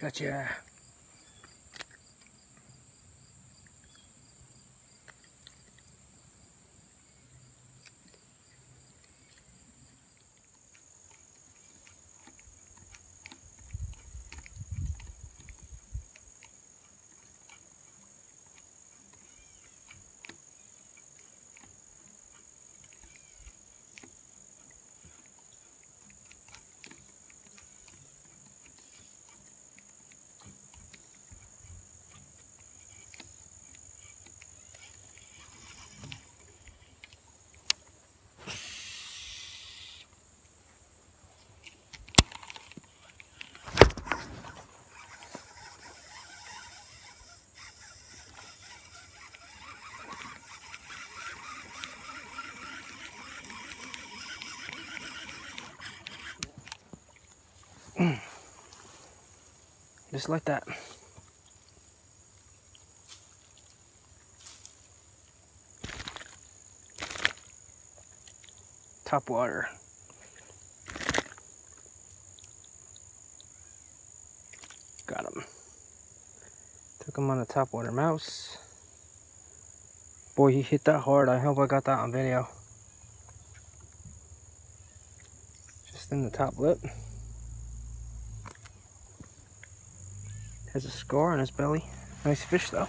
Gotcha. Just like that. Top water. Got him. Took him on the top water mouse. Boy, he hit that hard. I hope I got that on video. Just in the top lip. Has a scar on his belly. Nice fish though.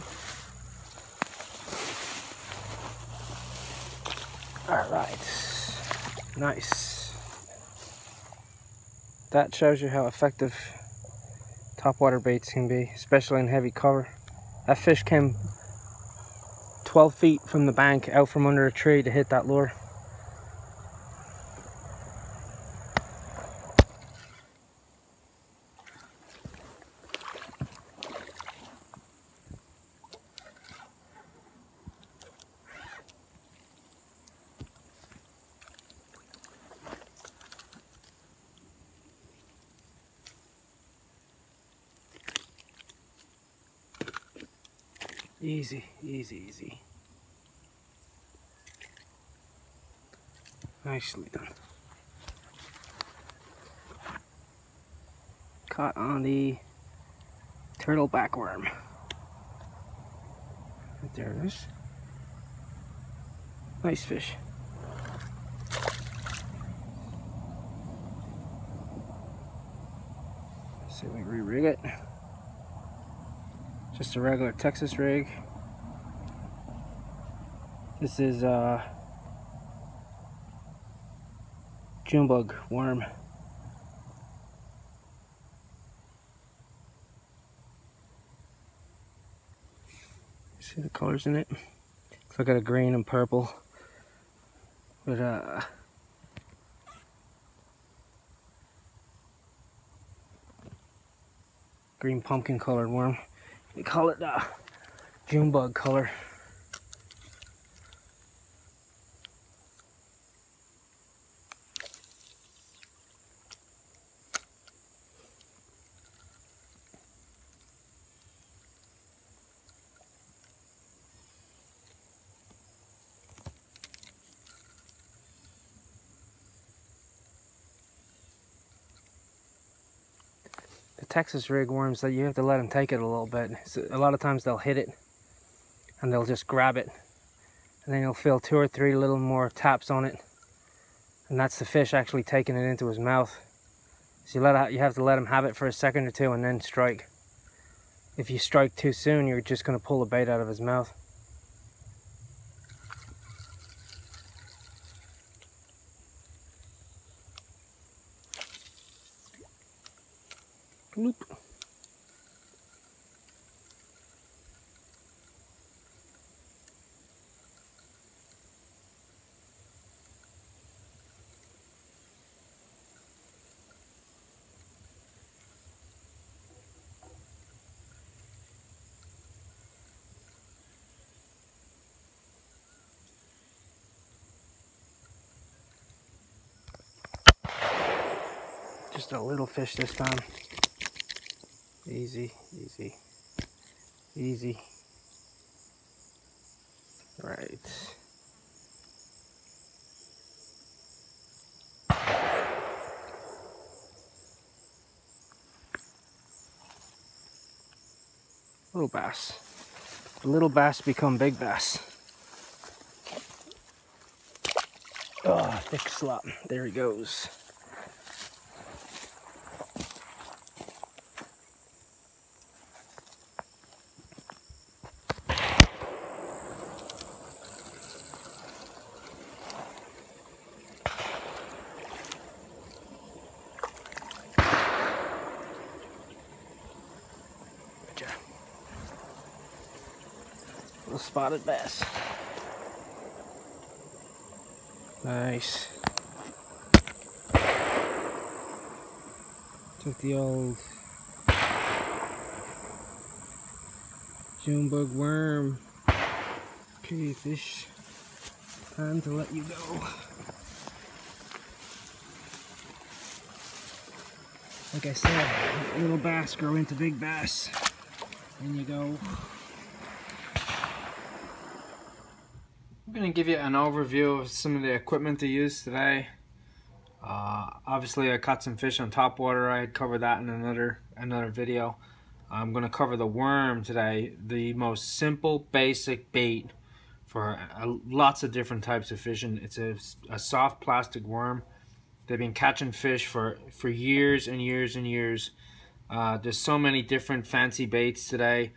Alright. Nice. That shows you how effective topwater baits can be, especially in heavy cover. That fish came 12 feet from the bank out from under a tree to hit that lure. Easy, easy, easy. Nicely done. Caught on the turtle backworm. Right there it is. Nice fish. Let's see if we can re-rig it. Just a regular Texas rig. This is Junebug Worm. See the colors in it? Looks like a green and purple with a green pumpkin colored worm. We call it Junebug color. Texas rig worms, that you have to let them take it a little bit. So a lot of times they'll hit it and they'll just grab it, and then you'll feel 2 or 3 little more taps on it, and that's the fish actually taking it into his mouth. So you have to let him have it for a second or two and then strike. If you strike too soon, you're just going to pull the bait out of his mouth. Bloop. Just a little fish this time. Easy, easy, easy. Right. Little bass. The little bass become big bass. Oh, thick slop. There he goes. Little spotted bass. Nice. Took the old Junebug Worm. Okay, fish. Time to let you go. Like I said, little bass grow into big bass. In you go. I'm going to give you an overview of some of the equipment to use today. Obviously I caught some fish on topwater. I had covered that in another video. I'm going to cover the worm today, the most simple basic bait for lots of different types of fishing. It's a soft plastic worm. They've been catching fish for years and years and years. There's so many different fancy baits today.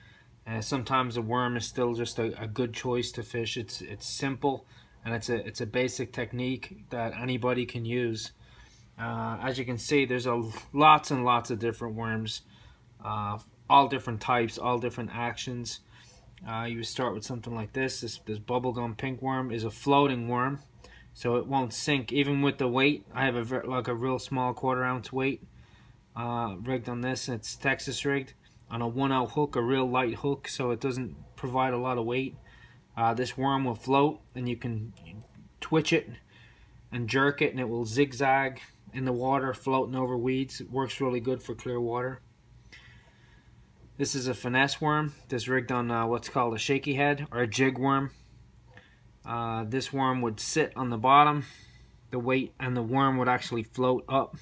Sometimes a worm is still just a good choice to fish. It's simple, and it's a basic technique that anybody can use. As you can see, there's lots and lots of different worms, all different types, all different actions. You would start with something like this. This bubblegum pink worm is a floating worm, so it won't sink even with the weight. I have like a real small 1/4 ounce weight rigged on this. It's Texas rigged on a 1/0 hook, a real light hook, so it doesn't provide a lot of weight. This worm will float, and you can twitch it and jerk it, and it will zigzag in the water, floating over weeds. It works really good for clear water. This is a finesse worm. This rigged on what's called a shaky head, or a jig worm. This worm would sit on the bottom, the weight, and the worm would actually float up,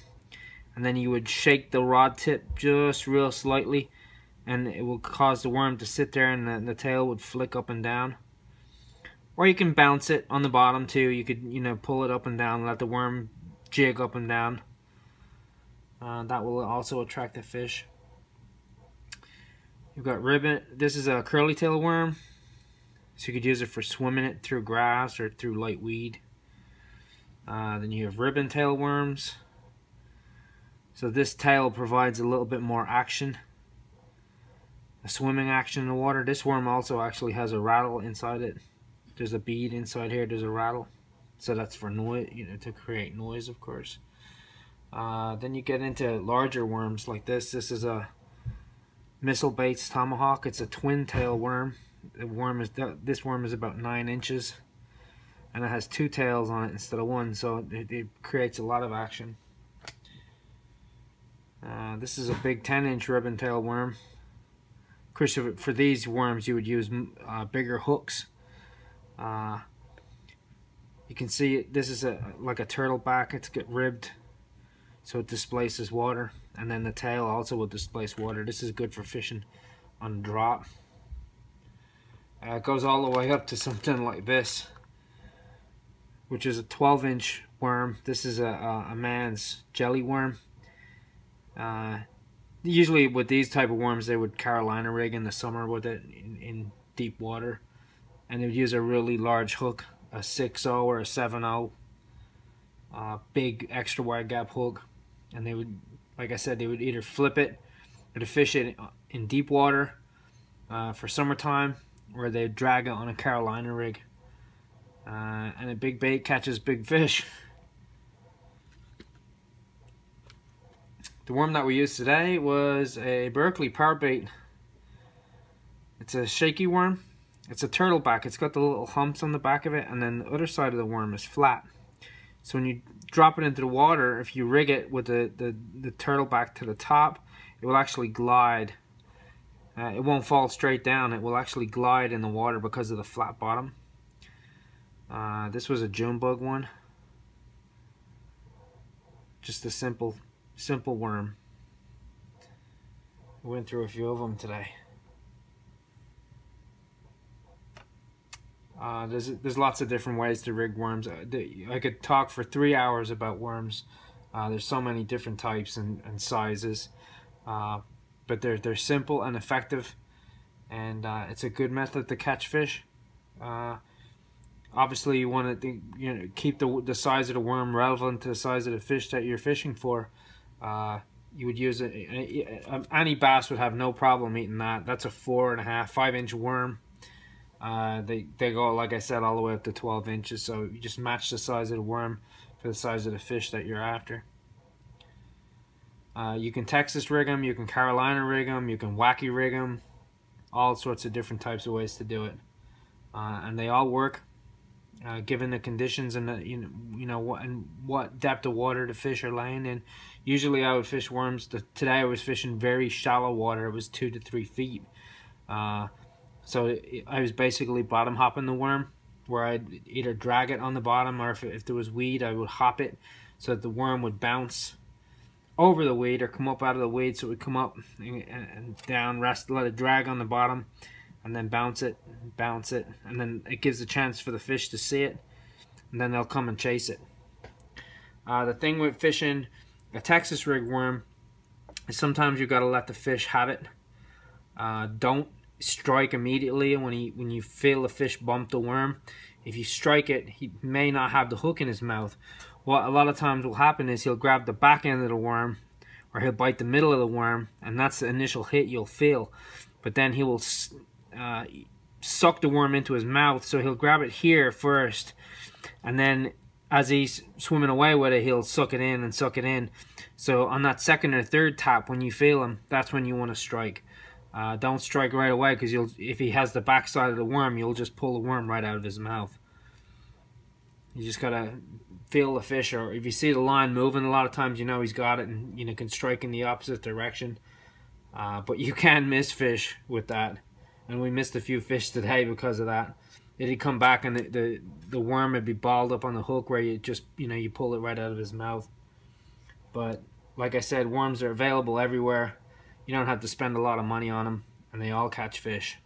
and then you would shake the rod tip just real slightly, and it will cause the worm to sit there, and the tail would flick up and down. Or you can bounce it on the bottom too. You could, pull it up and down, let the worm jig up and down. That will also attract the fish. You've got ribbon. This is a curly tail worm, so you could use it for swimming it through grass or through light weed. Then you have ribbon tail worms. So this tail provides a little bit more action, a swimming action in the water. This worm also actually has a rattle inside it. There's a bead inside here. There's a rattle, so that's for noise, to create noise, of course. Then you get into larger worms like this. This is a missile baits Tomahawk. It's a twin tail worm. This worm is about 9 inches, and it has 2 tails on it instead of 1, so it creates a lot of action. This is a big 10-inch ribbon tail worm. Of course, for these worms you would use bigger hooks. You can see this is like a turtle back. It's got ribbed, so it displaces water, and then the tail also will displace water. This is good for fishing on drop. It goes all the way up to something like this, which is a 12-inch worm. This is a man's jelly worm. Usually with these type of worms, they would Carolina rig in the summer with it in deep water, and they would use a really large hook, a 6/0 or a 7/0, big extra wide gap hook, and they would, like I said, they would either flip it or to fish it in deep water for summertime, or they'd drag it on a Carolina rig, and a big bait catches big fish. The worm that we used today was a Berkeley power bait. It's a shaky worm. It's a turtle back. It's got the little humps on the back of it, and then the other side of the worm is flat. So when you drop it into the water, if you rig it with the turtle back to the top, it will actually glide. It won't fall straight down. It will actually glide in the water because of the flat bottom. This was a Junebug one. Just a simple worm. We went through a few of them today. There's lots of different ways to rig worms. I could talk for 3 hours about worms. There's so many different types and sizes, but they're simple and effective, and it's a good method to catch fish. Obviously, you want to keep the size of the worm relevant to the size of the fish that you're fishing for. You would use any bass would have no problem eating that. That's a 4.5, 5-inch worm. They go, like I said, all the way up to 12 inches. So you just match the size of the worm to the size of the fish that you're after. You can Texas rig them, you can Carolina rig them, you can wacky rig them. All sorts of different types of ways to do it, and they all work. Given the conditions and what depth of water the fish are laying in. Usually I would fish worms. Today I was fishing very shallow water. It was 2 to 3 feet. So I was basically bottom hopping the worm, where I'd either drag it on the bottom, or if there was weed, I would hop it so that the worm would bounce over the weed or come up out of the weed, so it would come up and down, rest, let it drag on the bottom, and then bounce it, and then it gives a chance for the fish to see it, and then they'll come and chase it. The thing with fishing a Texas rig worm is sometimes you got to let the fish have it. Don't strike immediately when you feel the fish bump the worm. If you strike it, he may not have the hook in his mouth. What a lot of times will happen is he'll grab the back end of the worm, or he'll bite the middle of the worm, and that's the initial hit you'll feel. But then he will suck the worm into his mouth, so he'll grab it here first, and then as he's swimming away with it, he'll suck it in and suck it in. So on that second or third tap, when you feel him, that's when you want to strike. Don't strike right away, because if he has the backside of the worm, you'll just pull the worm right out of his mouth. You just gotta feel the fish, or if you see the line moving, a lot of times you know he's got it, and can strike in the opposite direction. But you can miss fish with that, and we missed a few fish today because of that. It'd come back and the worm would be balled up on the hook, where you just you pull it right out of his mouth. But like I said, worms are available everywhere. You don't have to spend a lot of money on them, and they all catch fish.